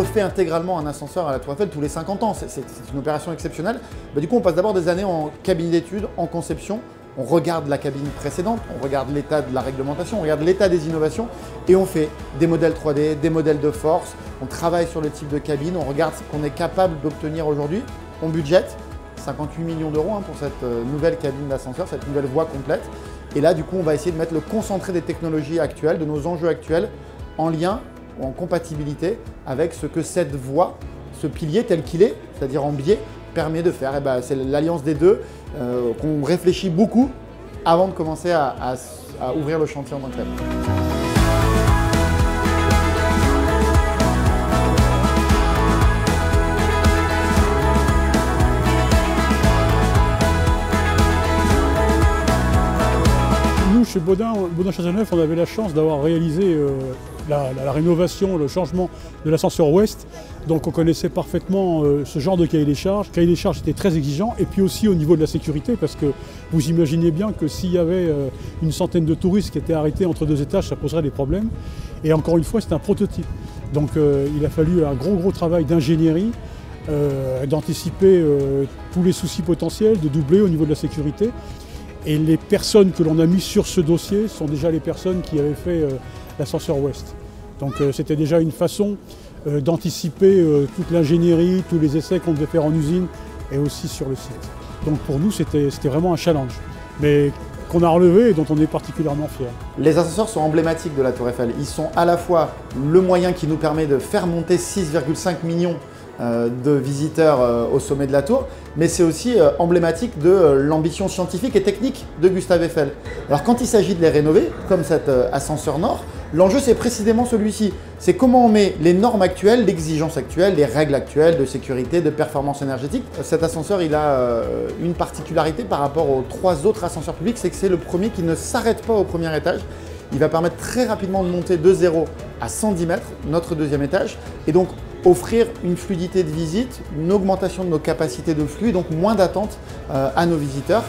refait intégralement un ascenseur à la Tour Eiffel tous les 50 ans. C'est une opération exceptionnelle. Du coup, on passe d'abord des années en cabinet d'études, en conception. On regarde la cabine précédente, on regarde l'état de la réglementation, on regarde l'état des innovations et on fait des modèles 3D, des modèles de force, on travaille sur le type de cabine, on regarde ce qu'on est capable d'obtenir aujourd'hui. On budgète 58 millions d'euros pour cette nouvelle cabine d'ascenseur, cette nouvelle voie complète. Et là, du coup, on va essayer de mettre le concentré des technologies actuelles, de nos enjeux actuels, en lien ou en compatibilité avec ce que cette voie, ce pilier tel qu'il est, c'est-à-dire en biais, permet de faire. C'est l'alliance des deux qu'on réfléchit beaucoup avant de commencer à ouvrir le chantier en tant que tel. Nous, chez Baudin Châteauneuf, on avait la chance d'avoir réalisé la rénovation, le changement de l'ascenseur ouest. Donc on connaissait parfaitement ce genre de cahier des charges. Le cahier des charges était très exigeant et puis aussi au niveau de la sécurité parce que vous imaginez bien que s'il y avait une centaine de touristes qui étaient arrêtés entre deux étages, ça poserait des problèmes. Et encore une fois, c'est un prototype. Donc il a fallu un gros travail d'ingénierie, d'anticiper tous les soucis potentiels, de doubler au niveau de la sécurité. Et les personnes que l'on a mis sur ce dossier sont déjà les personnes qui avaient fait l'ascenseur ouest. Donc c'était déjà une façon d'anticiper toute l'ingénierie, tous les essais qu'on devait faire en usine et aussi sur le site. Donc pour nous, c'était vraiment un challenge, mais qu'on a relevé et dont on est particulièrement fiers. Les ascenseurs sont emblématiques de la Tour Eiffel. Ils sont à la fois le moyen qui nous permet de faire monter 6,5 millions de visiteurs au sommet de la tour, mais c'est aussi emblématique de l'ambition scientifique et technique de Gustave Eiffel. Alors quand il s'agit de les rénover, comme cet ascenseur nord, l'enjeu c'est précisément celui-ci. C'est comment on met les normes actuelles, l'exigence actuelle, les règles actuelles de sécurité, de performance énergétique. Cet ascenseur, il a une particularité par rapport aux 3 autres ascenseurs publics, c'est que c'est le premier qui ne s'arrête pas au premier étage. Il va permettre très rapidement de monter de 0 à 110 mètres, notre 2e étage, et donc offrir une fluidité de visite, une augmentation de nos capacités de flux, donc moins d'attente à nos visiteurs.